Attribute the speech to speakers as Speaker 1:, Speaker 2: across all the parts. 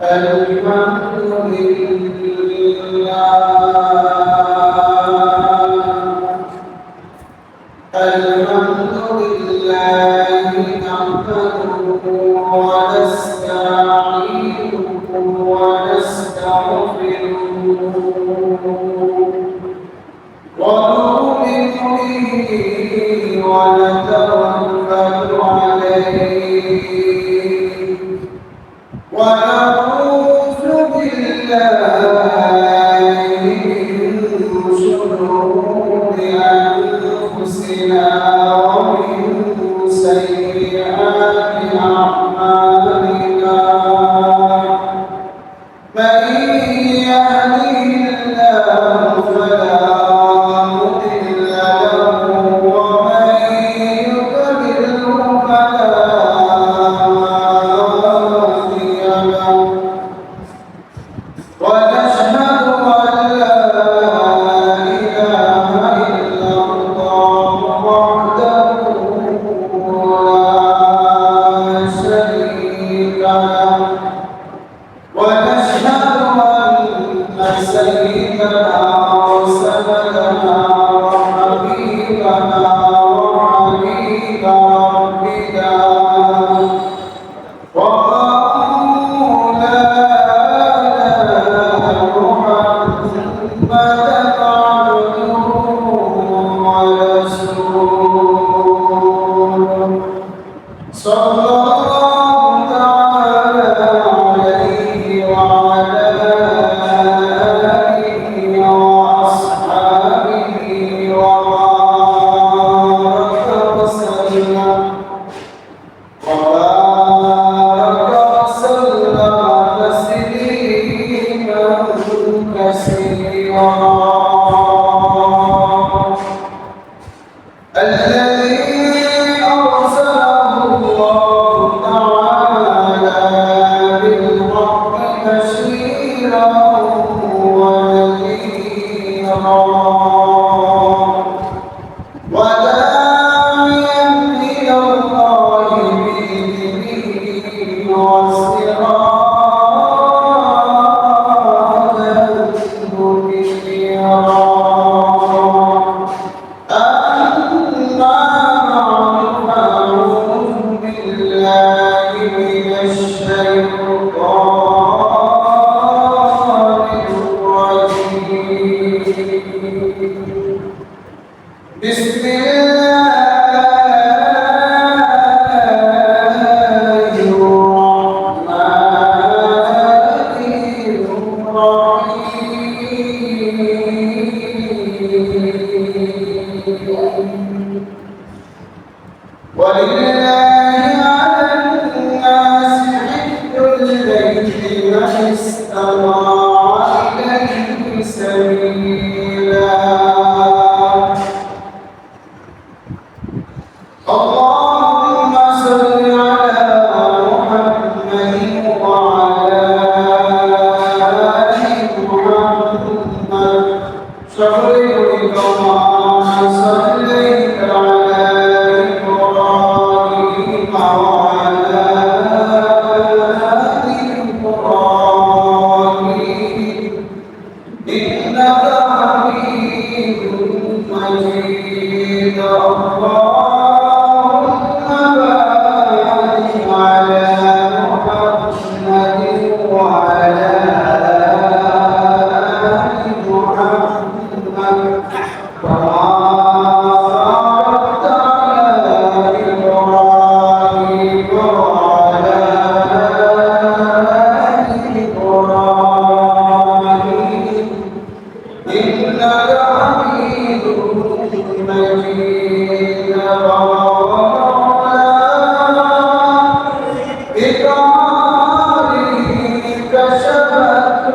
Speaker 1: الحمد لله الحمد لله نحمده ونستعينه ونستغفره ونؤمن به ونتوكل عليه ونعوذ بالله من شرور أنفسنا ومن سيئات أعمالنا من يهده الله فلا مضل له ومن يضلل فلا هادي له ونشهد أن لا إله إلا الله وحده لا شريك له ونشهد أن سيدنا وسندنا وحبيبنا وحبيب ربنا ومولانا محمدا عبده ورسوله صلى الله تعالى عليه وعلى آله وأصحابه وبارك وسلم تسليما كثيرا الذي أرسله الله تعالى بالحق بشيرا ونذيرا وداعيا إلى الله بإذنه وسراجا منيرا أما بعد فأعوذ بالله من الشيطان الرجيم بسم الله الرحمن الرحيم ولله على الناس حج البيت من استطاع إليه سبيلا اللهم صل على محمد وعلى آل محمد كما صليت على إبراهيم وعلى آل إبراهيم إنك حميد مجيد اللهم بارك على محمد وعلى آل محمد كما باركت على إبراهيم وعلى آل إبراهيم إنك حميد مجيد بكمالك شبهت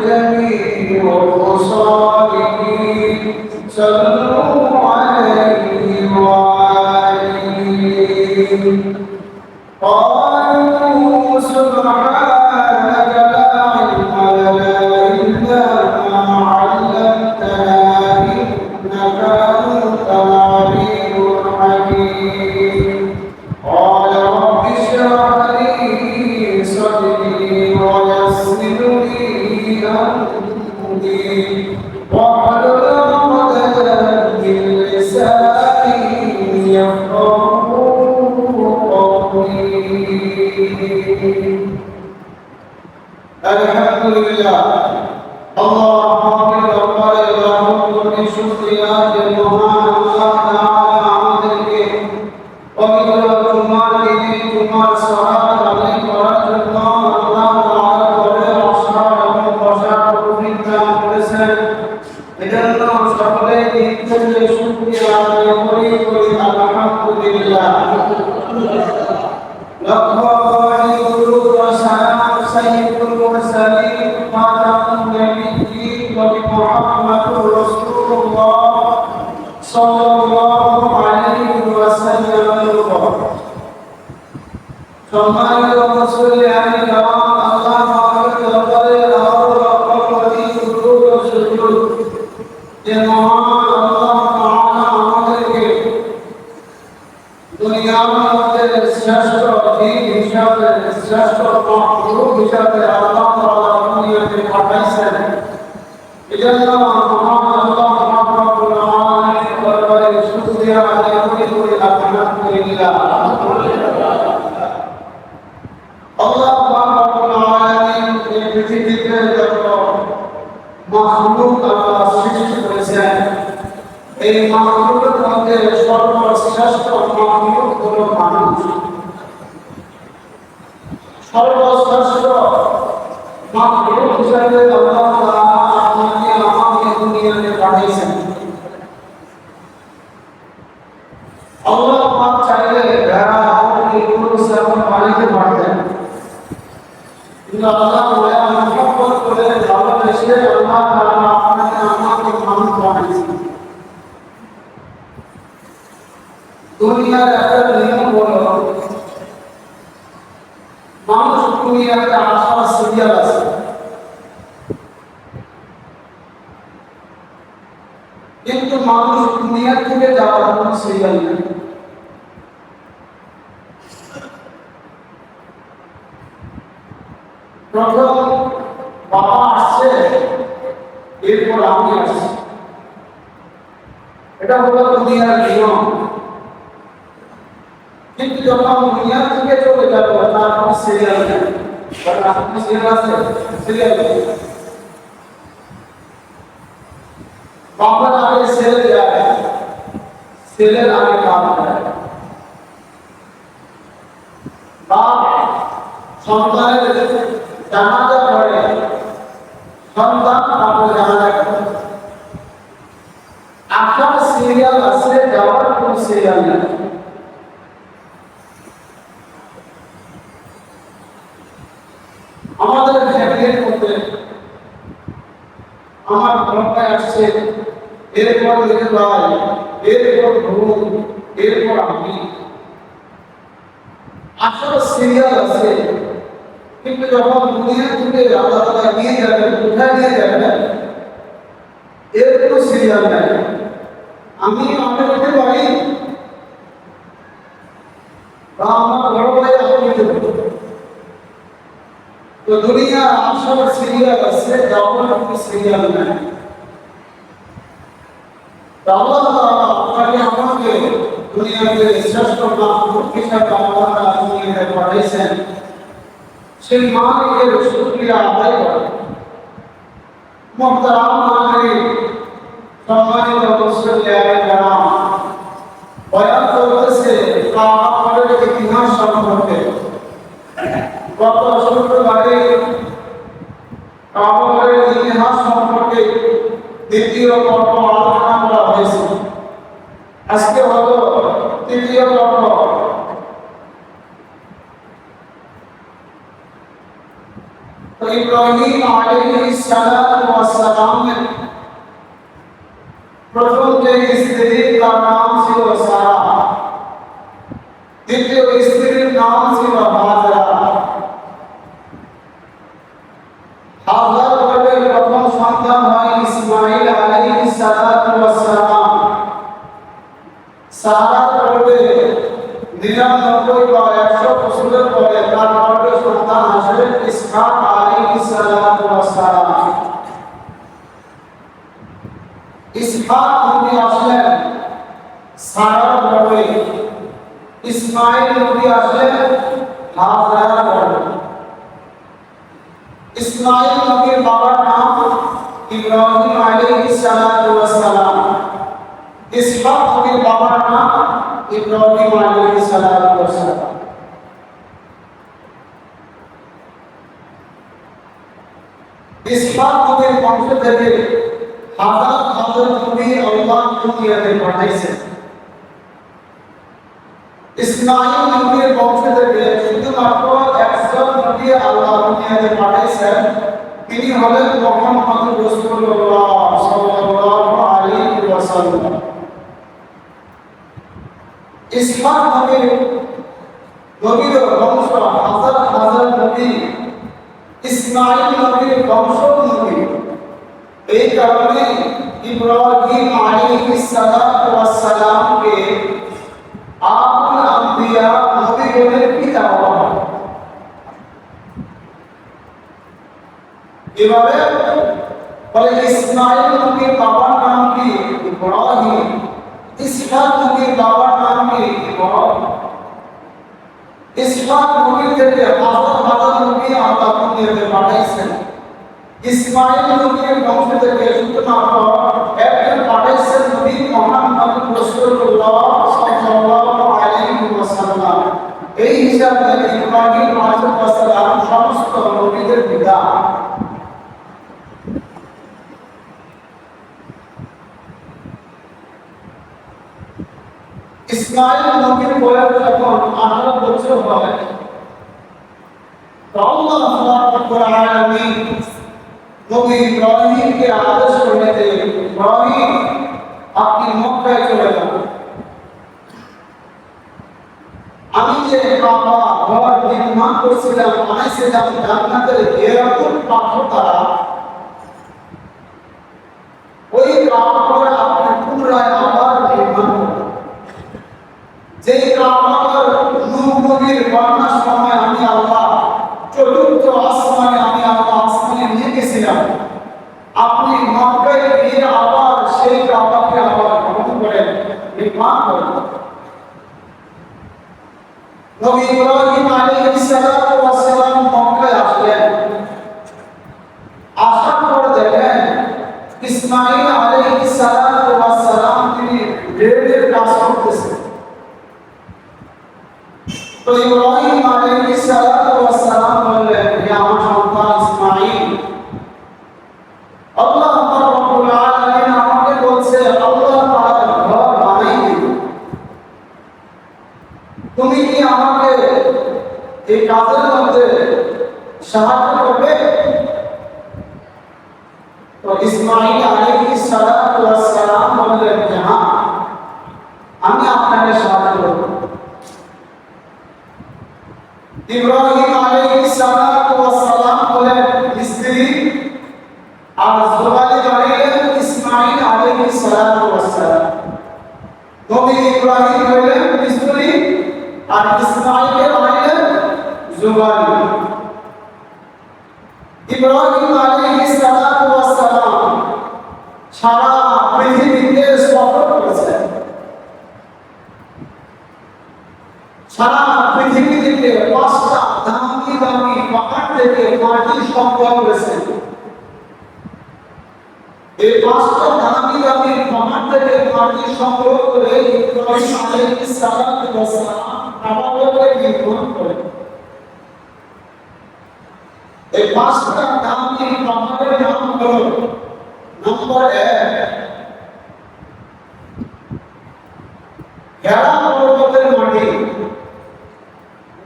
Speaker 1: جميع خصاله صلوا عليه وآله قالوا سبحانك لا علم لنا إلا ما علمتنا إنك أنت العليم الحكيم قال رب اشرح لي صدري ويسر لي أمري واحلل عقدة من لساني يفقهوا قولي الحمد لله اللهم ربنا اللهم من شكريات المهان الله تعالى عمدك ومن الجمال جمال صلاة عليك ورحمة الله تعالى وغير أصحابه وشاكر في الكلام والسلام إذن صليت كل شكر على يمريك الحمد لله لقد وسلام سيد المرسلين خاتم النبيين ومحمد رسول الله صلى الله عليه وسلم সম্মানিত মুসলিম আলী কালাম আল্লাহ পাকের দরবারে লাখো লাখো কোটি দুরূদ ও সুজুদ যে মহান আল্লাহ তাআলা আমাদেরকে দুনিয়ার মধ্যে শ্রেষ্ঠ দিন হিসাবে শ্রেষ্ঠ মাখলুক হিসাবে আল্লাহ তাআলা দুনিয়াতে পাঠাইছেন এজন্য মহান আল্লাহ রাব্বুল আলামিনের দরবারে শুকরিয়া আদায় করি আলহামদুলিল্লাহ আল্লাহ রাব্বুল আলামিন এই পৃথিবীতে যত মাখলুক আল্লাহ সৃষ্টি করেছেন এই মাখলুকের মধ্যে সর্বশ্রেষ্ঠ মাখলুক হলো মানুষ সর্বশ্রেষ্ঠ মাখলুক হিসেবে আল্লাহ তাআলা আপনাকে আমাকে দুনিয়াতে পাঠিয়েছেন আল্লাহ পাক চাইলে ভেড়া মুরগি গরু ছাগল পালিতে পারতেন কিন্তু আল্লাহ মায়া মহব্বত করে ভালোবেসে আল্লাহ তাআলা আপনাকে আমাকে মানুষ বানিয়েছেন দুনিয়ার একটা নিয়ম হলো মানুষ দুনিয়াতে আসার সিরিয়াল আছে কিন্তু মানুষ দুনিয়া থেকে যাওয়ার কোনো সিরিয়াল নেই প্রথম বাবা আসছে এরপর আমি আসছি এটা হলো দুনিয়ার নিয়ম কিন্তু যখন দুনিয়া থেকে চলে যাবো তার কোনো সিরিয়াল নেই আপনি সিরিয়াল আছে সিরিয়াল নেই বাবার আগে ছেলে যায় ছেলের আগে বাপ যায় বাপ সন্তানের জানাজা পড়ে সন্তান তারপর জানাজা করে আসার সিরিয়াল আছে যাওয়ার কোনো সিরিয়াল নেই আমাদের ফ্যামিলির মধ্যে আমার বাবা আসছে এরপর লিখে ভাই এরপর বোন এরপর আমি আসলে সিরিয়াল আছে কিন্তু যখন দুনিয়া থেকে আল্লাহ তাআলা নিয়ে যাবেন কোথায় নিয়ে যাবেন এর কোনো সিরিয়াল নাই আমি হতে পারি বা আমার বড় ভাই আপনি তো দুনিয়া আসলে সিরিয়াল আছে যাওয়ার কোনো সিরিয়াল নাই আল্লাহ তাআলা আপনাকে আমাকে দুনিয়াতে শ্রেষ্ঠ মাখলুক হিসেবে আল্লাহ তাআলা দুনিয়াতে পাঠিয়েছেন সেই মালিকের শুকরিয়া আদায় করে মুহতারাম হাজিরিন সম্মানিত মুসলিম کرام বয়ান করতেছে কাবার ইতিহাস সম্পর্কে গত শুক্রবারে কাবার ইতিহাস সম্পর্কে দ্বিতীয় পর্ব আলোচনা করা হয়েছে আজকে হলো তৃতীয় পর্ব তো ইব্রাহিম আলাইহিস সালাতু ওয়াস সালামের প্রথম যে স্ত্রী তার নাম ছিল সারা, দ্বিতীয় স্ত্রীর নাম ছিল হাজরা। হাজরার গর্ভে প্রথম সন্তান হয় ইসমাঈল আলাইহিস সালাতু ওয়াস সালাম। সারার গর্ভে 99 বা 100 বছরের পরে তার গর্ভে সন্তান আসে ইসহাক আলাইহিস সালাতু ওয়াস সালাম। ইসহাক নবী আসলেন সারার গর্ভে, ইসমাঈল নবী আসলেন হাজরার গর্ভে। ইসমাঈল নবীর বাবার নাম ইব্রাহিম আলাইহিস সালাতু ওয়াস সালাম, ইসহাক নবীর বাবার নাম ইব্রাহিম আলাইহিস সালাতু ওয়াস সালাম। ইসহাক নবীর বংশ থেকে হাজার নবী আল্লাহ দুনিয়াতে পাঠাইছেন। ইসমাঈল নবীর বংশ থেকে শুধুমাত্র একজন নবী আল্লাহ দুনিয়াতে পাঠাইছেন, তিনি হলেন মুহাম্মদ রাসূলুল্লাহ সাল্লাল্লাহু আলাইহি ওয়াসাল্লাম। ইসহাক নবীর বংশ হাজার নবী, ইসমাঈল নবীর বংশ নবী। এই কারণে ইব্রাহিম আলাইহিস সালাতু ওয়াস সালামকে আবুল আম্বিয়া নবীগণের পিতা বলা হয়। এভাবে বলে ইসমাঈল নবীর বাবার নাম কি ইব্রাহিম, ইসহাক নবীর বাবার নাম কি ইব্রাহিম। ইসহাক নবী থেকে হাজার নবী আল্লাহ দুনিয়াতে পাঠাইছেন। ইসমাঈল নবীর বংশ থেকে শুধুমাত্র একজন পাঠাইছেন নবী মুহাম্মদ রাসূলুল্লাহ সাল্লাল্লাহু আলাইহি ওয়াসাল্লাম। এই হিসাবে ইব্রাহিম আলাইহিস সালাম সমস্ত নবীদের পিতা। ইসমাঈল নবীর বয়স যখন 18 বছর হয়, আল্লাহ রাব্বুল আলামিন নবী ইব্রাহিমকে আদেশ করলেন যে ইব্রাহিম আপনি মক্কায় চলে যান। আমি যে কাবা ঘর নির্মাণ করেছিলাম, বানাইছিলাম জান্নাতের এরকম পাথর দ্বারা, ওই কাবা ঘর আপনি পুনরায় আবার নির্মাণ করুন। যে কাবা ঘর নূহ নবীর বন্যার সময় আমি আল্লাহ চতুর্থ আসমানে আসমানে নিয়ে গেছিলাম, আপনি মক্কায় গিয়ে আবার সেই কাবাকে আবার গ্রহণ করেন, নির্মাণ করেন। নবী ইব্রাহিম আলাইহিস সালাতু ওয়াস সালাম মক্কায় আসলেন। আসার পর দেখেন ইসমাঈল আলাইহিস সালাতু ওয়াস সালাম তিনি ব্রেডের কাজ করতেছেন। তো ইব্রাহিম আলাইহিস সালাতু ওয়াস সালাম বললেন, হে আমার সন্তান ইসমাঈল, আল্লাহ রাব্বুল আলামিন আমাকে বলছে আল্লাহ তাআলা ঘর বানাই দিবে, তুমি কি আমাকে এই কাজের মধ্যে সাহায্য করবে? তো ইসমাঈল আলাইহিস সালাতু ওয়াস সালাম বললেন যে হ্যাঁ, আমি আপনাকে সাহায্য করব। ইব্রাহিম আলাইহিস সালাতু ওয়াস সালাম বলেন স্ত্রী, আর জুবালি বানাইলেন ইসমাঈল আলাইহিস সালাতু ওয়াস সালাম। নবী ইব্রাহিম হলেন স্ত্রী আর ইসমাঈলকে বানাইলেন জুবালি। ইব্রাহিম আলাইহিস সালাতু ওয়াস সালাম সারা পৃথিবীতে সফর করেছেন। সারা পৃথিবী থেকে 5টা দামি দামি পাহাড় থেকে মাটি সংগ্রহ করেছেন। এই 5টা দামি দামি পাহাড় থেকে মাটি সংগ্রহ করে ইব্রাহিম আলাইহিস সালাতু ওয়াস সালাম কাবাকে নির্মাণ করেন। এই 5টা দামি পাহাড়ের নাম হলো নম্বর 1 হেরা পর্বতের মাটি,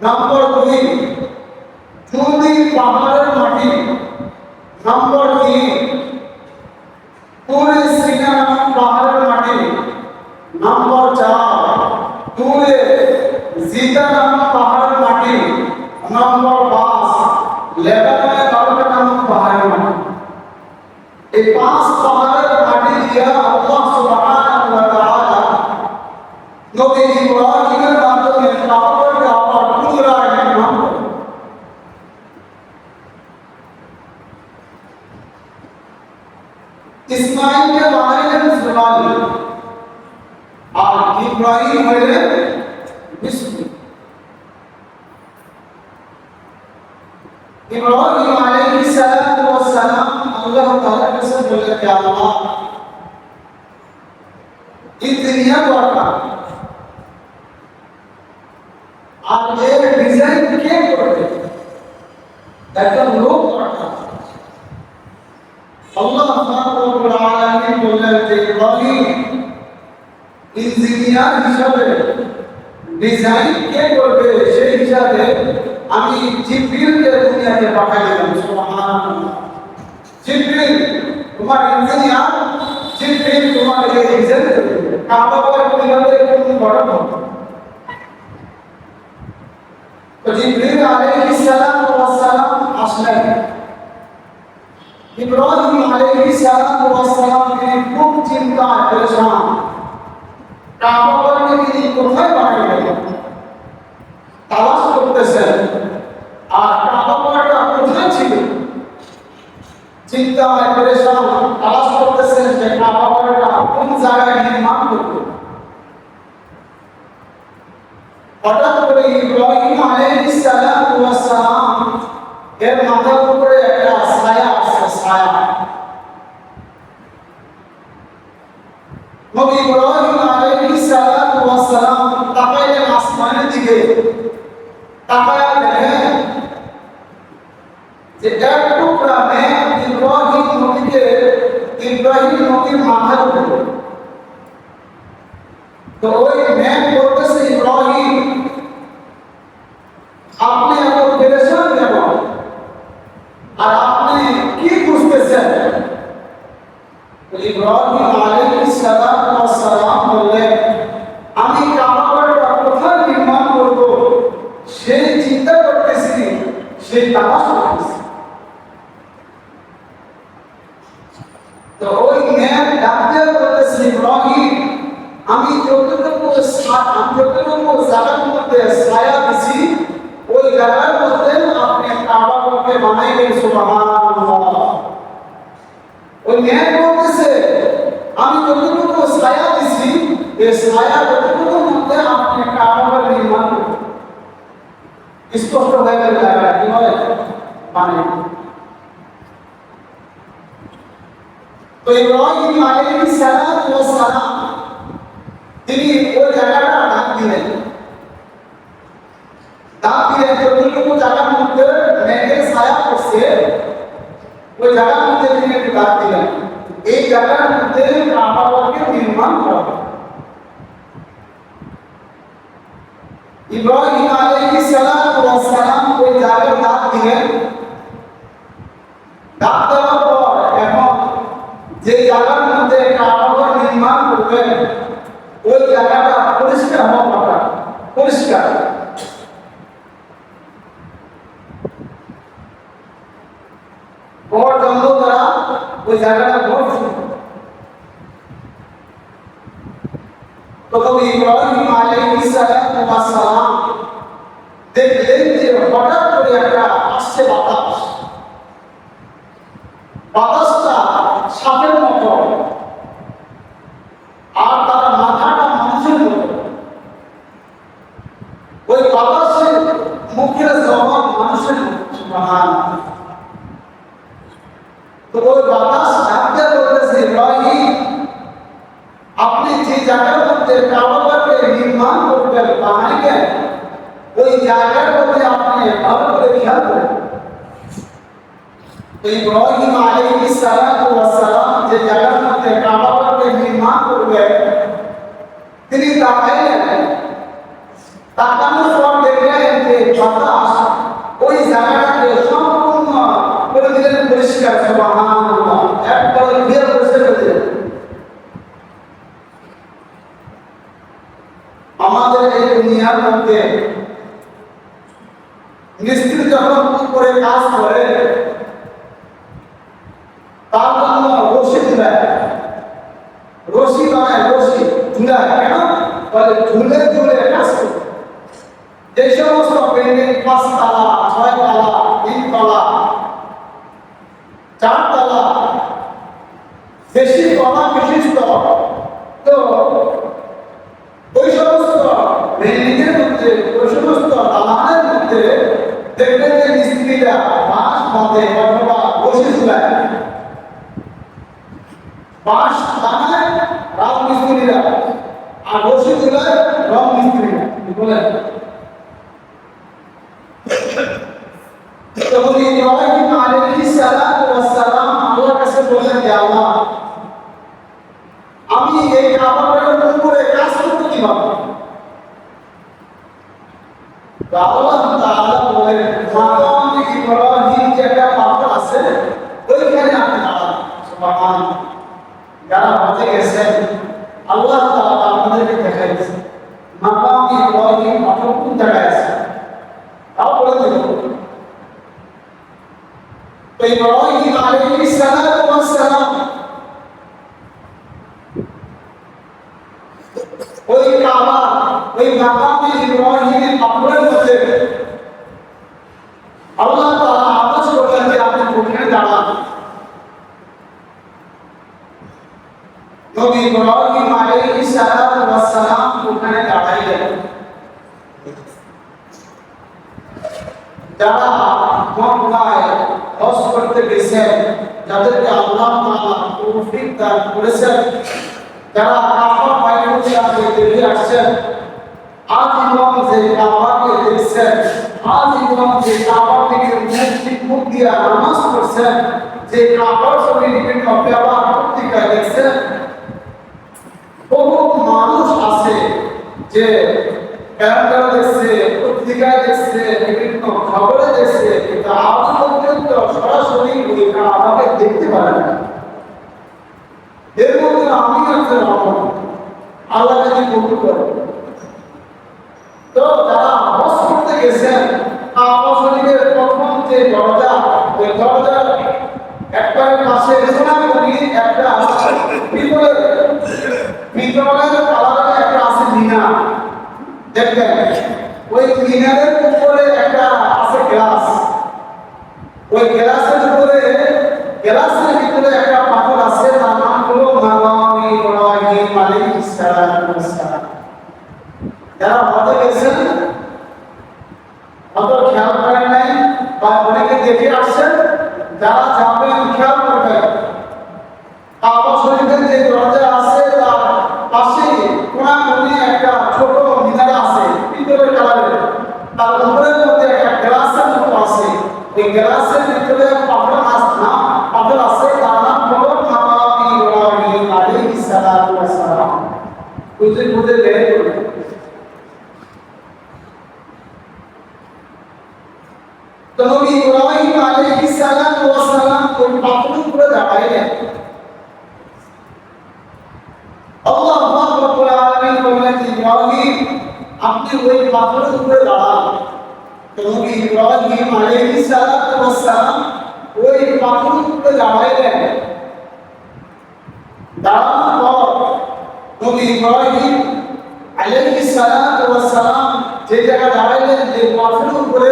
Speaker 1: নম্বর 2 চুনি পাহাড়ের মাটি, নম্বর 3 তুরে সিনা নামক পাহাড়ের মাটি। নম্বর 4 তুরে জিতা নামক পাহাড়ের মাটি। নম্বর 5 লেবাননে বারকা নামক পাহাড়ের মাটি। এই 5 পাহাড়ের মাটি দিয়া আল্লাহ সুবহানাহু ওয়া তাআলা নবী ইব্রাহিমের মাধ্যমে কাবাকে আবার পুনরায় নির্মাণ করেন। ইসমাইলকে বানাইলেন ইসমাইল আর ইব্রাহিম হইলেন ইসমাইল। ইব্রাহিম আলাইহিস সালাতু ওয়াস সালাম আল্লাহ তাআলার কাছে বললেন, হে আল্লাহ, এই দুনিয়া দরকার, আর এর ডিজাইন কে করবে? একজন লোক দরকার। আল্লাহ রাব্বুল আলামিন বললেন যে ইব্রাহিম ইঞ্জিনিয়ার হিসাবে ডিজাইন কে করবে সেই হিসাবে আমি জিবরিলকে দুনিয়াতে পাঠাইলাম। সুবহানাল্লাহ। জিবরিল তোমার ইঞ্জিনিয়ার, জিবরিল তোমার এই ডিজাইন করবে। কাবাকে কিভাবে কোন বড় হবে? তো জিবরিল আলাইহিস সালাতু ওয়াস সালাম আসলেন। ইব্রাহিম আলাইহিস সালাতু ওয়াস সালাম তিনি খুব চিন্তায় পরেশান। কাবাকে তিনি কোথায় বানাইবেন তালাশ করতেছেন, আর কাবাটা কোথায় ছিল চিন্তায় পরেশান তালাশ করতেছেন যে কাবাটা কোন জায়গায় নির্মাণ করবে। হঠাৎ করে ইব্রাহিম আলাইহিস সালাতু ওয়াস সালাম এর মাথার উপরে একটা ছায়া আসছে। ছায়া নবী ইব্রাহিম আলাইহিস সালাতু ওয়াস সালাম তাকাইলেন আসমানের দিকে। তাকায়া দেখেন যে এক টুকরা মেঘ ইব্রাহিম নবীর মাথার উপরে। তো ওই মেঘ বলতেছে, ইব্রাহিম আপনি এত পেরেশান কেন, আর আপনি কি খুঁজতেছেন? ইব্রাহিম আলাইহিস সালাতু ওয়াস সালাম বললেন, আমি কাবাটা কোথায় নির্মাণ করব সেই চিন্তা করতেছি, সেই তালাশ করতেছি। তো ওই মেঘ ডাকতে বলতেছে, ইব্রাহিম আমি যতটুকু জায়গার মধ্যে ছায়া দিছি ওই জায়গার মধ্যে আপনি কাবাকে বানাইলেন। সুবহানাল্লাহ। ওই মেঘ বলতেছে, আমি যতটুকু ছায়া দিছি এই ছায়া যতটুকুর মধ্যে আপনি কাবাকে নির্মাণ করবেন। স্পষ্ট হয়ে গেল জায়গা কিভাবে বানাই। তো ইব্রাহিম আলাইহিস সালাতু ওয়াস সালাম তিনি ওই জায়গাটা ডাক দিলেন। ডাক দিয়ে যতটুকু জায়গার মধ্যে মেঘের ছায়া পড়ছে ওই জায়গার মধ্যে তিনি একটু ডাক দিলেন, এই জায়গার মধ্যে কাবাকে নির্মাণ করা হবে। ইব্রাহিম আলাইহিস সালাতু ওয়াস সালাম ওই জায়গায় ডাক দিলেন। ডাক দেওয়ার পর এখন যে জায়গার মধ্যে কাবা নির্মাণ করবেন ওই জায়গাটা পরিষ্কার হওয়া দরকার। পরিষ্কার বড় জঙ্গল দ্বারা ওই জায়গাটা ভরছে। তখন ইব্রাহিম আলাইহিস সালাতু ওয়াস সালাম দেখলেন যে হঠাৎ করে একটা আসছে বাতাস। বাতাসটা সাপের মতো, আর তার মাথাটা মানুষের মতো। ওই বাতাসের মুখের জবাব মানুষের মতো। সুবহানাল্লাহ। তো ওই বাতাস ডাকতে বলতেছে, ইব্রাহিম আপনি যে জায়গার মধ্যে কাবাকে নির্মাণ করবেন বানাইবেন ওই জায়গার মধ্যে আপনি ভালো করে খেয়াল করেন। তো ইব্রাহিম আলাইহিস সালাতু ওয়াস সালাম যে জায়গার মধ্যে কাবাকে নির্মাণ করবেন তিনি তাকাইলেন। তাকানোর পর দেখলেন যে বাতাস ওই জায়গাটাকে সম্পূর্ণ করে দিলেন, পরিষ্কার পরিষ্কার সুবহানাল্লাহ একবার ক্লিয়ার পরিষ্কার করে দিলেন আমাদের এই দুনিয়ার মধ্যে মিস্ত্রি যখন করে কাজ করে তার জন্য রশি ঝুলায় রশি বানায় রশি ঝুলায় কেন বলে ঝুলে ঝুলে কাজ করে যে সমস্ত বিল্ডিং 5 তলা 6 তলা 3 তলা 4 তলা বেশি তলা বিশিষ্ট তো ওই সমস্ত বিল্ডিংয়ের মধ্যে ওই সমস্ত দালানের মধ্যে দেখবেন যে মিস্ত্রিরা বাঁশ বাঁধে অথবা রশি ঝুলায় বাঁশ বানায় রাজ মিস্ত্রিরা আর রশি ঝুলায় রং মিস্ত্রিরা বলেন তখন ইব্রাহিম আলাইহিস সালাতু ওয়াস সালাম আল্লাহর কাছে বললেন যে আল্লাহ আমি এই কাবাটার উপরে কাজ করতে কিভাবে আল্লাহ তাআলা বলেন মাকাম ইব্রাহিম যে একটা পাথর আছে ওইখানে আপনি দাঁড়ান সুবহানাল্লাহ যারা হজে গেছেন আল্লাহ তাআলা আপনাদেরকে দেখাই দিয়েছেন মাকাম ইব্রাহিম পাথর কোন জায়গায় আছে তাও বলে দিল তো ইব্রাহিম আলাইহিস সালাতু ওয়াস সালাম ওই কাবা ওই মাকামে ইব্রাহিমের পাথরের মধ্যে আল্লাহ তাআলা আদেশ করলেন যে আপনি ওখানে দাঁড়ান নবী ইব্রাহিম আলাইহিস সালাতু ওয়াস সালাম ওখানে দাঁড়াইলেন যারা মক্কায় হজ করতে গেছেন যাদেরকে আল্লাহ তাআলা তৌফিক দান করেছেন যারা কাবা বাইতুল্লাহকে দেখে আসছেন আজীবন যে কাবাকে দেখছেন আজীবন যে কাবা থেকে মুখ দিয়ে নামাজ পড়ছেন যে কাবার ছবি বিভিন্ন ব্যবহার পত্রিকা দেখছেন বহু মানুষ আছে যে ক্যালেন্ডার দেখছে পত্রিকায় দেখছে বিভিন্ন খবরে দেখছে কিন্তু আজ পর্যন্ত সরাসরি ওই কাবাকে দেখতে পারে না এর মধ্যে আমি একজন আল্লাহ যদি কবুল করে তো যারা হজ করতে গেছেন কাবা শরীফের প্রথম যে দরজা ওই দরজার একবারে পাশে সোনামণি একটা পিতলের কালারের একটা আছে মিনার দেখবেন ওই মিনারের উপরে একটা আছে গ্লাস ওই গ্লাসের উপরে গ্লাসের ভিতরে একটা পাথর আছে তার নাম হলো মাকাম ইব্রাহিম আলাইহিস সালাতু ওয়াস সালাম যারা হজে গেছেন অত খেয়াল করেন নাই বা অনেকে দেখে আসছেন যারা যাবেন খেয়াল করবেন কাবা শরীফের যে দরজা আছে তার পাশে কোণাকুণি একটা ছোট মিনার আছে পিতলের কালারের তার উপরের মধ্যে একটা গ্লাসের মতো আছে এই গ্লাসের ভিতরে পাথর আছে তার নাম হলো মাকাম ইব্রাহিম আলাইহিস সালাতু ওয়াস সালাম বুঝে বের করবেন তো নবী ইব্রাহিম আলাইহিস সালাতু ওয়াস সালাম ওই পাথরের উপরে দাঁড়াইলেন আল্লাহ রাব্বুল আলামিন বললেন ইব্রাহিম আপনি ওই পাথরের উপরে দাঁড়ান তো নবী ইব্রাহিম আলাইহিস সালাতু ওয়াস সালাম ওই পাথরের উপরে দাঁড়াইলেন দাঁড়ানোর পর নবী ইব্রাহিম আলাইহিস সালাতু ওয়াস সালাম যে জায়গায় দাঁড়াইলেন যে পাথরের উপরে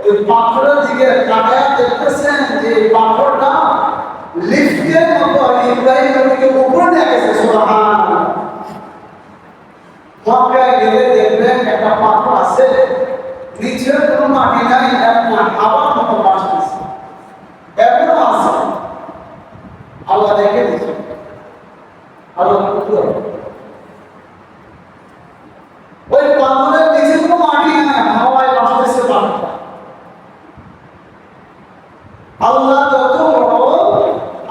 Speaker 1: ওই পাথরের দিকে তাকায় দেখতেছেন যে পাথরটা লিফটের মতো ইব্রাহিম নবীকে উপরে নিয়ে গেছে সুবহানাল্লাহ মক্কায় গেলে দেখবেন একটা পাথর আছে নিচে কোনো মাটি নাই একটা হাওয়ার মতো ভাসতেছে এখনো আছে আল্লাহ দেখে দিয়েছে আল্লাহ ওই পাথরের নিচে কোনো মাটি নাই হাওয়ায় ভাসতেছে পাথরটা আল্লাহ যত বড়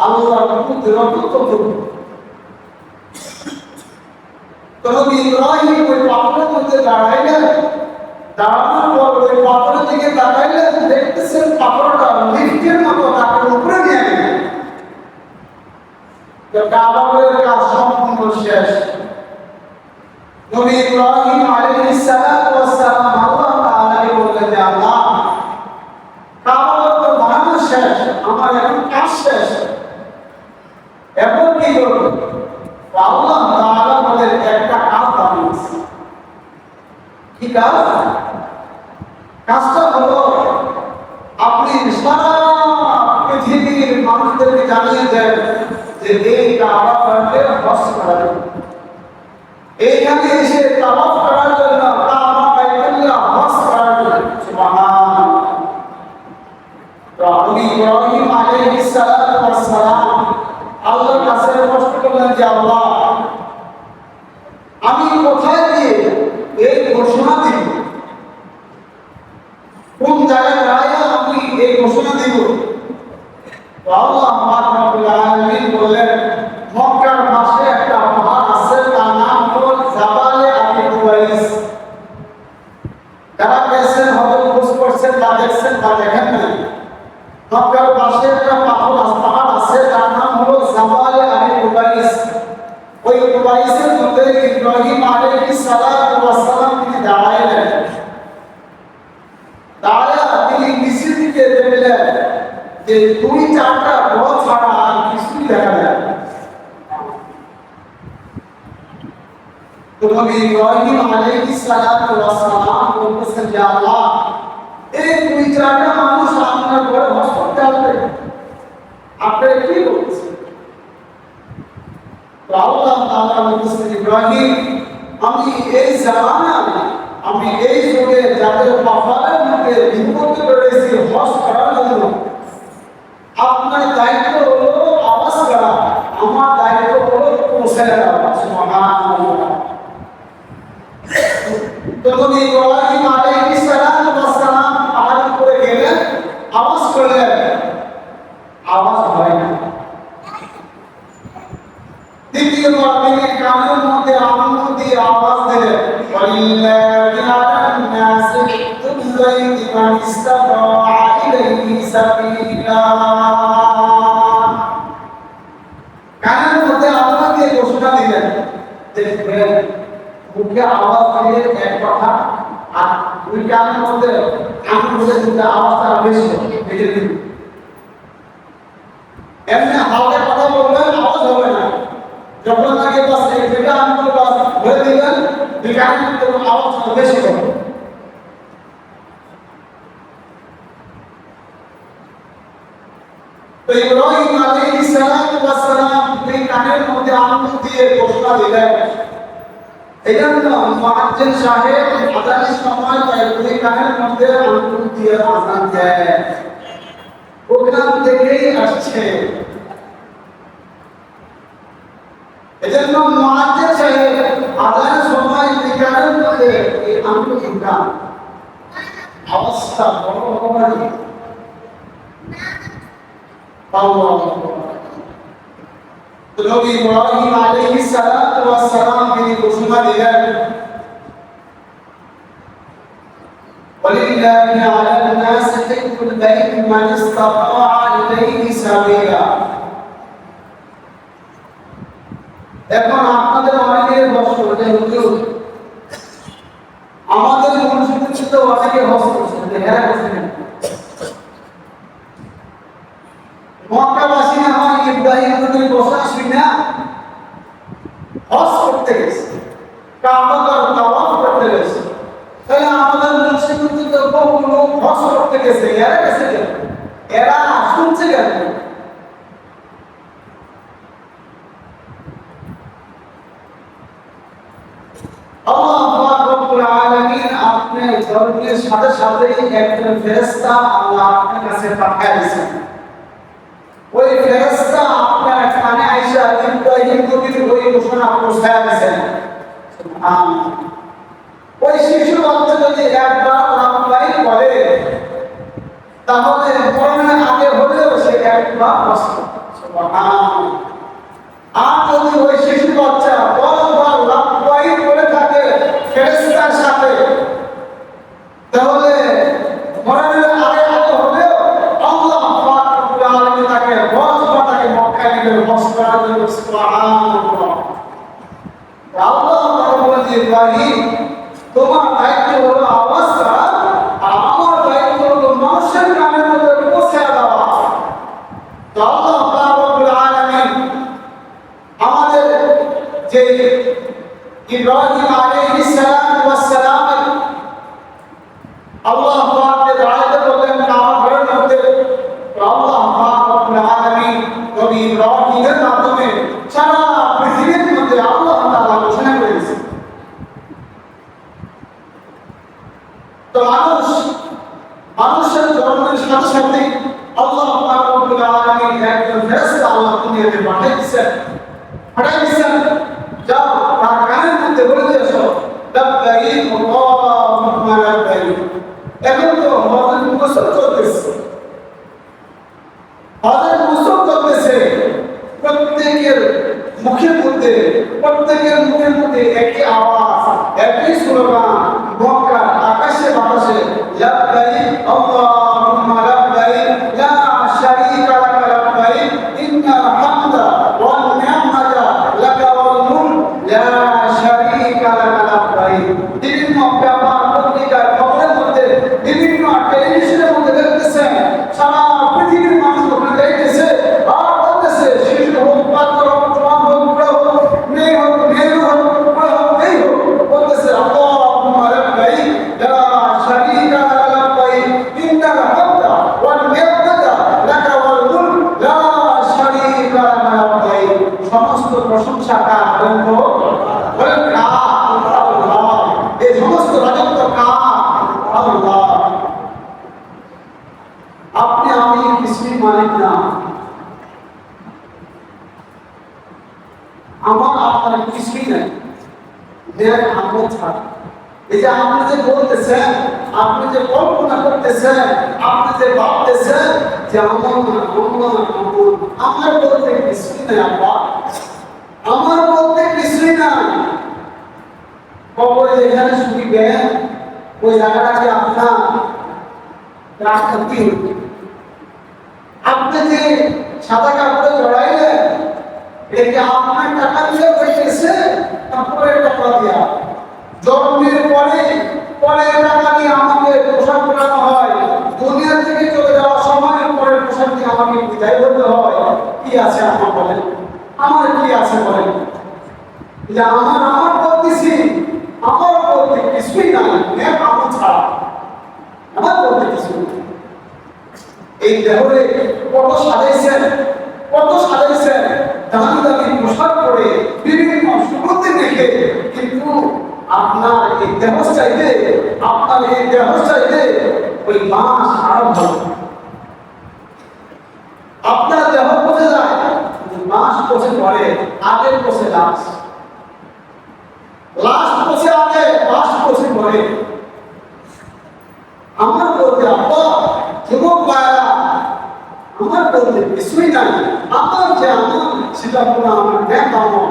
Speaker 1: আল্লাহর কুদরত তত বড় তো ইব্রাহিম ওই পাথরের মধ্যে দাঁড়াইলেন দাঁড়ানোর পর ওই পাথরের দিকে তাকাইলেন দেখতেছেন পাথরটা লিফটের মতো তাকে উপরে নিয়ে কাবাগরের কাজ সম্পূর্ণ শেষ। নবী ইব্রাহিম আলাইহিস সালাতু ওয়াস সালাম আল্লাহ তাআলাকে বললেন যে আল্লাহ কাবাগর তো বানানো শেষ, আমার এখন কাজ শেষ, এখন কি করব? আল্লাহ তাআলা বলেন একটা কাজ বানিয়েছে। কি কাজ? কাজটা হলো আপনি সারা পৃথিবীর মানুষদেরকে জানিয়ে দেন যে এই কাবা ঘরকে হজ করা যাবে, এইখানে এসে তাওয়াফ করার জন্য, কাবা বাইতুল্লাহ হজ করার জন্য। সুবহানাল্লাহ। নবী ইব্রাহিম আলাইহিস সালাতু ওয়াস সালাম আল্লাহর কাছে প্রশ্ন করলেন যে আল্লাহ আমি কোথায় গিয়ে এই ঘোষণা দিব, কোন জায়গায় দাঁড়িয়ে আমি এই ঘোষণা দিব? আল্লাহ রাব্বুল আলামিন বললেন মক্কার পাশে একটা পাহাড় আছে, তার নাম হলো জাবালে আবি কুবাইস। যারা গেছেন হয়তো খোঁজ করছেন বা দেখছেন বা দেখেন নাই, মক্কার পাশে একটা পাহাড় আছে, তার নাম হলো জাবালে আবি কুবাইস। ওই কুবাইসের মধ্যে ইব্রাহিম আলাইহিস সালাতু ওয়াস সালাম তিনি দাঁড়াইলেন। দাঁড়ায়া তিনি নিচের দিকে দেখলেন যে দুই চারটা ঘর ছাড়া আর কিছুই দেখা যায় না। তো নবী ইব্রাহিম আলাইহিস সালাতু ওয়াস সালাম বলতেছেন যে আল্লাহ এই দুই চারটা মানুষ আপনার ঘরে হজ করতে আসবে, আপনি কি বলছেন? তো আল্লাহ তাআলা বলতেছেন ইব্রাহিম আমি এই জামানায়, আমি এই যুগে যাদের পাফারের মধ্যে বিপদে পড়েছি হজ করার জন্য, আপনার দায়িত্ব হলো আওয়াজ করা, আমার দায়িত্ব হলো পৌঁছে দেওয়া। সুবহানাল্লাহ। তো নবী ইব্রাহিম আলাইহিস সালাতু ওয়াস সালাম পাহাড়ের উপরে গেলেন, আওয়াজ করলেন, আওয়াজ হয় না। দ্বিতীয়বার তিনি কানের মধ্যে আনন্দ দিয়ে আওয়াজ দিলেন, ওয়ালিল্লাহি আলান নাসি হিজ্জুল বাইতি মান ইসতাতাআ ইলাইহি সাবিলা। কানের মধ্যে আনন্দ দিয়ে ঘোষণা দিলেন, দেখবেন মুখে আওয়াজ দিলে এক কথা, আর দুই কানের মধ্যে আনন্দ দিলে আওয়াজটা বেশি বেশি দিন। এমনি হালকা কথা বলবেন আওয়াজ হবে না, যখন আগে বাস যেটা আনন্দ বাস বলে দিলেন দুই কানের মধ্যে আওয়াজ বেশি হবে। তো ইব্রাহিম আলাইহিস সালাতু ওয়াস সালাম দুই কানের মধ্যে আনন্দ দিয়ে ঘোষণা দিলেন। এজন্য মুয়াজ্জিন সাহেব আযানের সময় তাই দুই কানের মধ্যে আনন্দ দিয়ে আযান দেয়, ওখান থেকেই আসছে। এজন্য মুয়াজ্জিন সাহেব আযানের সময় দুই কানের মধ্যে এই আনন্দ দিতা অবস্থা বড় হবে। নবী ইব্রাহিম আলাইহিস সালাতু ওয়াস সালাম তিনি ঘোষণা দিলেন, ওয়ালিল্লাহি আলান নাসি হিজ্জুল বাইতি মান ইসতাতাআ ইলাইহি সাবিলা। এখন আপনাদের অনেকের প্রশ্ন যে হুজুর আমাদের মসজিদে তো অনেকে হজ করছেন, এরা করছেন মক্কাবাসী না হয় ইব্রাহিম নবীর ঘোষণা শুনে হজ করতে গেছে, কাবার তাওয়াফ করতে গেছে, তাহলে আমাদের মুসলিমদের তো বহু লোক হজ করতে গেছে, এরা গেছে কেন? এরা শুনছে কেন? আল্লাহ রাব্বুল আলামিন আপনার ধর্মের সাথে সাথে একজন ফেরেশতা আল্লাহ আপনার কাছে পাঠিয়েছেন। ওই ফেরেশতা আপনার কানে আয়েশা ইব্রাহিম নবীর ওই ঘোষণা পৌঁছায় দিয়েছেন। সুবহানাল্লাহ। ওই শিশু বাচ্চা যদি একবার লাফাই করে তাহলে মরণের আগে হলেও সে একবার কষ্ট। সুবহানাল্লাহ। আর যদি ওই শিশু বাচ্চা বারবার লাফাই করে থাকে ফেরেশতার সাথে, তাহলে মরণের আগে হলেও আল্লাহ পাক রব্বুল আলামিন তাকে হজ বা তাকে মক্কায় একজন মস্করা জন্য সুবহানাল্লাহ। আল্লাহ তাআলা বলেন যে ইব্রাহিম তোমার দায়িত্ব হলো আওয়াজ করা, আর আমার দায়িত্ব হলো মানুষের কানের মধ্যে পৌঁছে দেওয়া। তো আল্লাহ রাব্বুল আলামিন আমাদের যে ইব্রাহিম আলাইহিস সালাম আল্লাহ পাককে দাঁড়াতে বললেন কাবা ঘরের মধ্যে। আল্লাহ পাক রব্বুল আলামিন নবী ইব্রাহিমের মাধ্যমে সারা পৃথিবীর মধ্যে আল্লাহ তাআলা ঘোষণা করে দিয়েছেন। তো মানুষের জন্মের সাথে সাথে আল্লাহ পাক রব্বুল আলামিন একজন ফেরেশতা আল্লাহ দুনিয়াতে পাঠিয়েছেন। যাও তার কানের মধ্যে বলে দিয়েছো লাব্বাইক আল্লাহুম্মা লাব্বাইক। এখন তো হযরত গোসল চলতেছে, প্রত্যেকের মুখের মধ্যে একই আওয়াজ, একই স্লোগান, মক্কা আকাশে বাতাসে লাব্বাইক আল্লাহুম্মা লাব্বাইক লা শারীকা লাক লাব্বাইক ইন্নাল হামদা ওয়ান নি'মাতা লাকা ওয়াল মুলক লা শারীকা লাক লাব্বাইক। বিভিন্ন ব্যাপার পত্রিকার খবরের মধ্যে, বিভিন্ন টেলিভিশনের মধ্যে দেখতেছেন সারা পৃথিবীর মানুষ ওখানে দেখতেছে আর বলতেছে শিশু হোক, বাচ্চা হোক, জওয়ান হোক, বুড়া হোক, মেয়ে হোক, মেয়ে হোক, বুড়া হোক, এই হোক, বলতেছে আল্লাহুম্মা লাব্বাইক লা শারীকা লাক লাব্বাইক ইন্নাল হামদা ওয়ান নি'মাতা লাকা ওয়াল মুলক লা শারীকা লাক লাব্বাইক। সমস্ত প্রশংসা কার? বলেন কার? আল্লাহ। এই সমস্ত রাজত্ব কার? আল্লাহ। আপনি আমি কিছুই মালিক না, আমার আপনার কিছুই নাই, দেখ আমল ছাড়া। এই যে আপনি যে বলতেছেন, আপনি যে কল্পনা করতেছেন, আপনি যে ভাবতেছেন যে আমার বলতে কিছুই নাই আব্বা, আমার বলতে কিছুই নাই। কবরে যেখানে শুনিবেন ওই জায়গাটাকে আপনার রাখতে হবে। আপনি যে সাদা কাপড়ে জড়াইলেন এটা আপনার টাকা দিয়ে হইতেছে, তারপরে টাকা দিয়া জন্মের পরে টাকা দিয়ে আমাকে পোশাক পরানো হয়, দুনিয়া থেকে চলে যাওয়ার সময়ের পরে পোশাক দিয়ে আমাকে বিদায় করতে হয়। কি আছে আমার বলেন? আমার কি আছে বলেন? যে আমার বলতেছি, আমার বলতে কিছুই নাই, আমার ছাড়া আমার বলতে কিছুই নাই। এই দেহরে কত সাজাইছেন দামি দামি পোশাক পরে বিভিন্ন সুগন্ধি দেখে, কিন্তু আপনার এই দেহ চাইতে ওই মাস আরো ভালো। আপনার দেহ পচে যায়, মাস পচে পড়ে, আগের পচে লাশ পচে আগে, মাস পচে পড়ে। আমার বলতে আব্বা, যুবক ভাইরা, আমার বলতে কিছুই নাই। আমার যে আমার সেটা পুরো আমার জ্ঞান আমার।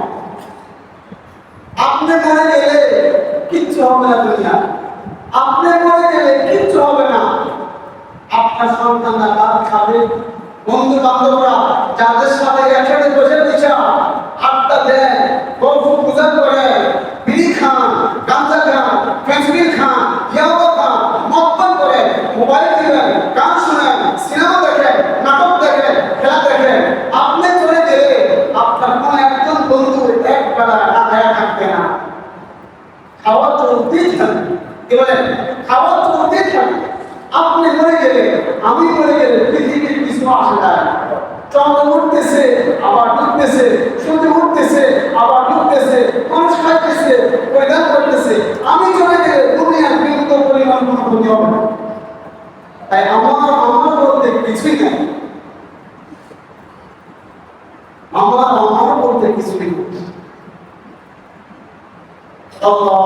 Speaker 1: আপনি মরে গেলে কিচ্ছু হবে না দুনিয়া, আপনি মরে গেলে কিচ্ছু হবে না। আপনার সন্তানরা ভাত খাবে, বন্ধু বান্ধবরা যাদের সাথে একসাথে বসে দিচ্ছা আড্ডা দেন, গল্প পূজা করে, বিড়ি খান, গাঁজা খান, ফেন্সিল খান, ইয়াবা খান, মদ্যপান করে, মোবাইল দিবেন, গান শুনেন, সিনেমা দেখেন, নাটক দেখেন, খেলা দেখেন। আপনি চলে গেলে আপনার কোনো একজন বন্ধু একবেলা না খায়া থাকবে না, খাওয়া চলতেই থাকবে। কি বলেন? খাওয়া চলতেই থাকবে। আপনি মরে গেলে, আমি মরে গেলে পৃথিবীর কিছু আসে না। চন্দ্র উঠতেছে আবার ডুবতেছে, সূর্য উঠতেছে আবার ডুবতেছে, মানুষ খাইতেছে, পরিধান করতেছে। আমি চলে গেলে দুনিয়ার বিন্দু পরিমাণ কোনো ক্ষতি হবে না। তাই আমার বলতে কিছুই নাই, আমার বলতে কিছুই নেই। আল্লাহ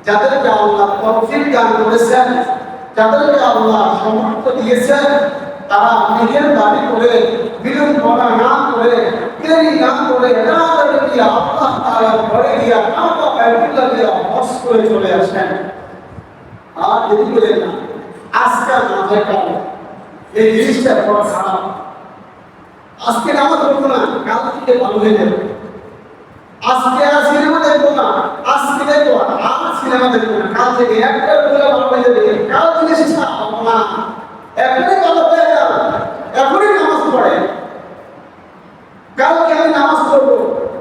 Speaker 1: যাদেরকে আল্লাহ তৌফিক দান করেছেন, যাদেরকে আল্লাহ সামর্থ্য দিয়েছেন, তারা নিজের দাবি করে, বিড়ম্বনা না করে, দেরি না করে, তাড়াতাড়ি গিয়ে আল্লাহ তাআলার ঘরে গিয়ে কাবা বাইতুল্লাহ দিয়ে হজ করে চলে আসেন। আর দেরি করেন না, আজকে নামাজের কারণে এই জিনিসটা বড় খারাপ। আজকে নামাজ পড়বো না, কাল থেকে ভালো হয়ে যাবে। আজকে আর সিনেমা দেখবো না, আজকে দেখবো, আর সিনেমা দেখবো না, কাল থেকে একটা বলে ভালো হয়ে যাবে। কাল জিনিসটা পাবো না, এখনই ভালো হয়ে যাও, এখনই নামাজ পড়ে। কালকে আমি নামাজ পড়বো,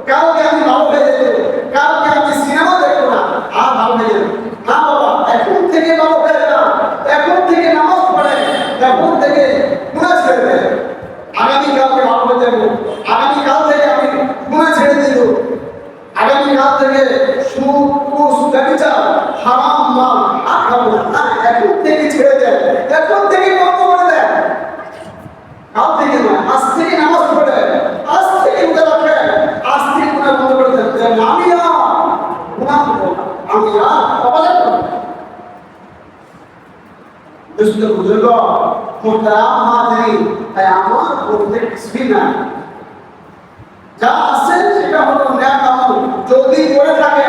Speaker 1: কালকে আমি ভালো হয়ে যাবো, কালকে আমি সিনেমা দেখবো না, আর ভালো হয়ে যাবে না। বাবা, এখন থেকে ভালো হয়ে যাও, এখন থেকে নামাজ পড়ে, এখন থেকে গুনাহ ছেড়ে দেয়। আগামীকালকে ভালো হয়ে যাবো, আগামীকাল থেকে আমি গুনাহ ছেড়ে দিব, আগামীকাল থেকে সুদ, ঘুষ, ব্যভিচার, হারাম মাল আর খাবো না। এখন থেকে ছেড়ে দেয়, এখন থেকে বন্ধ করে দেয়। কাল থেকে নয়, আজ থেকে নামাজ পড়ে, আজ থেকে রোজা রাখে, আজ থেকে গুনাহ বন্ধ করে দেয়। আমি আর গুনাহ করবো না, আমি আর অপরাধ করবো না। দুষ্ট বুজুর্গ, মোহতারাম হাজিরিন, তাই আমার বলতে কিছুই না। যা আছে সেটা হলো নেক আমল। যদি করে থাকে,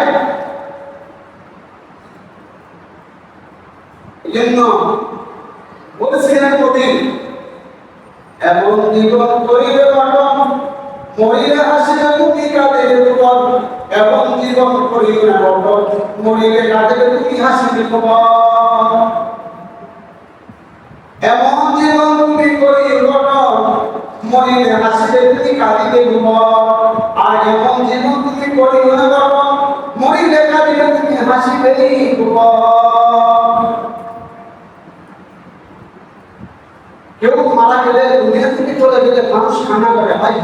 Speaker 1: এজন্য বলেছিলেন কবি, এমন জীবন করিবে গঠন, মরিলে হাসিবে তুমি কাঁদিবে তোমার। এমন জীবন করিবে গঠন, মরিলে কাঁদিবে তুমি হাসিবে তোমার। এমন জীবন তুমি করিবে গঠন, মরিলে হাসিবে তুমি কাঁদিবে তোমার। আর এমন জীবন তুমি করিবে না গঠন, মরিলে কাঁদিবে তুমি হাসিবে তোমার। কেউ মারা গেলে, দুনিয়া থেকে চলে গেলে মানুষ কান্না করে, ভাই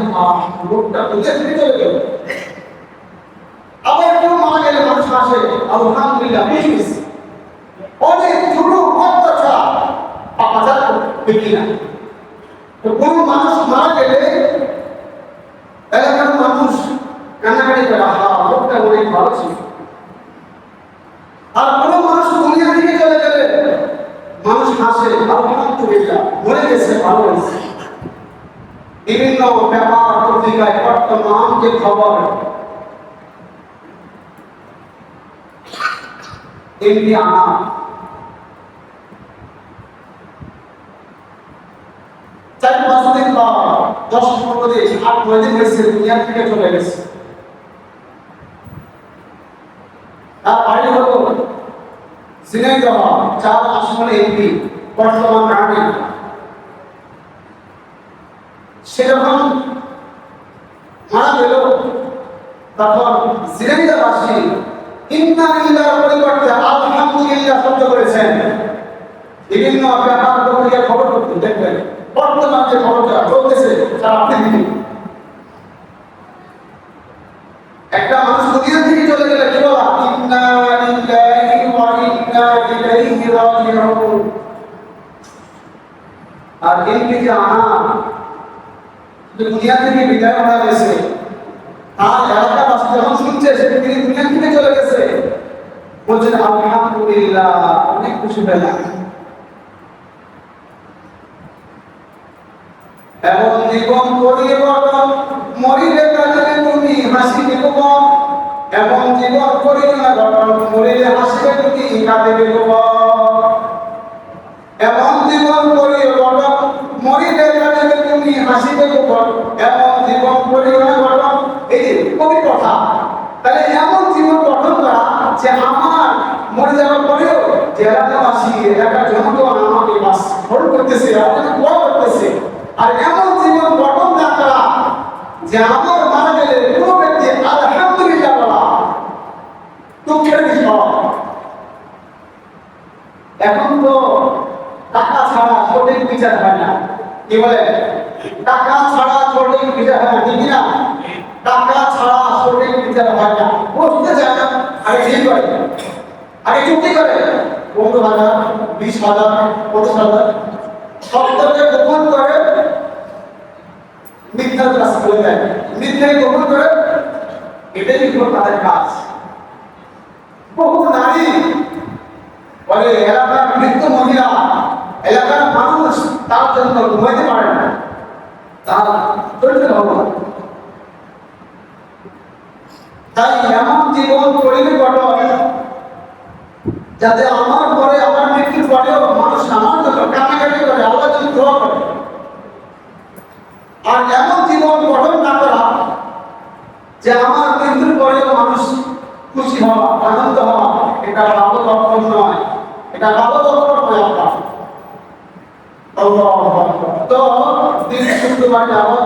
Speaker 1: লোকটা দুনিয়া থেকে চলে গেল। আবার কেউ মারা গেলে মানুষ হাসে, আলহামদুলিল্লাহ বিশ অনেক ছোট অত্যাচার পাপাচার দেখি না। তো কোন মানুষ মারা গেলে এলাকার মানুষ কান্নাকাটি করে, লোকটা অনেক ভালো ছিল। আর কোন মানুষ দুনিয়া থেকে চলে গেলে মানুষ হাসে, আলহামদুলিল্লাহ মরে গেছে, ভালো হয়েছে। বিভিন্ন ব্যাপার পত্রিকায় বর্তমান যে খবর, এমনি আমার 4-5 দিন বা 10-15 দিন, 8-9 দিন হয়েছে দুনিয়া থেকে চলে গেছে। তার বাড়ি হলো ঝিনাইদহ 4 আসনে এমপি, বর্তমান রানী। সে যখন মারা গেল, তখন ঝিনাইদহবাসী ইন্না লিল্লাহির পরিবর্তে আলহামদুলিল্লাহ শব্দ করেছেন। বিভিন্ন ব্যাপার প্রক্রিয়া খবর দেখবেন, বর্তমান যে খবরটা চলতেছে তার আপনি দিন। একটা মানুষ দুনিয়া থেকে চলে গেলে কি বলা, ইন্না লিল্লাহি ওয়া ইন্না ইলাইহি রাজিউন। আর এমনি যে দুনিয়া থেকে বিদায় হয়ে গেছে, আর এলাকাবাসী যখন শুনছে সে তিনি দুনিয়া থেকে চলে গেছে, বলছেন আলহামদুলিল্লাহ, অনেক খুশি পেলাম। এমন জীবন করিয়ে গঠন, মরিলে কাঁদিবে তুমি হাসিবে তোমার। এমন জীবন করিবে না গঠন, মরিলে হাসিবে তুমি কাঁদিবে তোমার। এমন জীবন করিয়ে গঠন, মরিলে কাঁদিবে তুমি হাসিবে তোমার। এমন জীবন করিবে না গঠন, এই যে কবি কথা। তাহলে এমন জীবন গঠন করা যে আমার মরে যাওয়ার পরেও যে এলাকাবাসী, এলাকার জনগণ আমাকে বাস গ্রহণ করতেছে, আমাকে দোয়া করতেছে। আর এমন জীবন গঠন না করা যে আমার মারা গেলে কোনো ব্যক্তি আলহামদুলিল্লাহ বলা দুঃখের বিষয়। এখন তো টাকা ছাড়া সঠিক বিচার হয় না। কি বলে, টাকা ছাড়া সঠিক বিচার হয় না, ঠিক না? টাকা ছাড়া সঠিক বিচার হয় না। বুঝতে চায় না, আগে ঠিক করে, আগে চুক্তি করে 15,000, 20,000, 50,000 শব্দকে গোপন করে মিথ্যার কাজ করে দেয়, মিথ্যাকে গোপন করে, এটাই হলো তাদের কাজ। বহু নারী বলে এলাকার মৃত মহিলা, এলাকার মানুষ তার জন্য ঘুমাইতে পারে না, তার চরিত্র ভগবান। তাই এমন জীবন করিবে গঠন যাতে আমার পরে, আমার মৃত্যুর পরেও মানুষ আমার জন্য কান্নাকাটি করে, আল্লাহ যদি দোয়া করে। আর এমন জীবন গঠন না করা যে আমার মৃত্যুর পরেও মানুষ খুশি হওয়া, আনন্দ হওয়া, এটা বাবদ অর্পণ নয়, এটা বাবদ অর্পণ নয়। তো দিন শুক্রবার যাবৎ,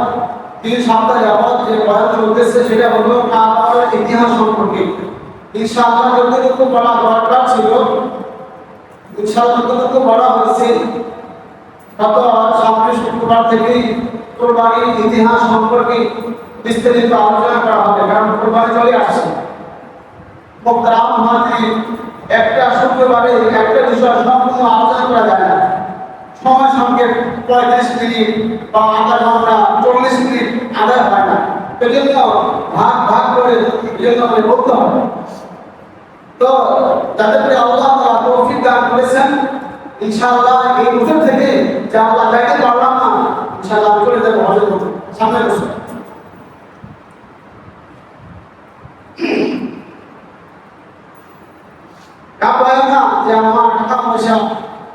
Speaker 1: দিন সপ্তাহ যাবৎ যে বয়ান চলতেছে সেটা হলো কাবার ইতিহাস সম্পর্কে। ইনশাআল্লাহ যতটুকু বলা দরকার ছিল ইনশাআল্লাহ ততটুকু বলা হয়েছে। গত সামনে শুক্রবার থেকেই কোরবানির ইতিহাস সম্পর্কে বিস্তারিত আলোচনা করা হবে, কারণ কোরবানি চলে আসছে। মুহতারাম হাজিরিন, একটা শুক্রবারে একটা বিষয় সম্পূর্ণ আলোচনা করা যায় না। সময় সংক্ষেপ 35 মিনিট বা আধা ঘন্টা 40 মিনিট আদায় হয় না, এজন্য ভাগ ভাগ করে বলতে হবে। তো যাদেরকে আল্লাহ তাআলা তৌফিক দান করেছেন, ইনশাআল্লাহ এই বছর থেকে যা আল্লাহ যাইতে পারলাম না, ইনশাআল্লাহ করে দেবো হজের বছর সামনে বছর। কাপায় না যে আমার টাকা পয়সা,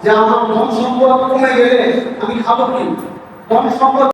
Speaker 1: যে আমার ধন সম্পদ কমে গেলে আমি খাবো কি? ধন সম্পদ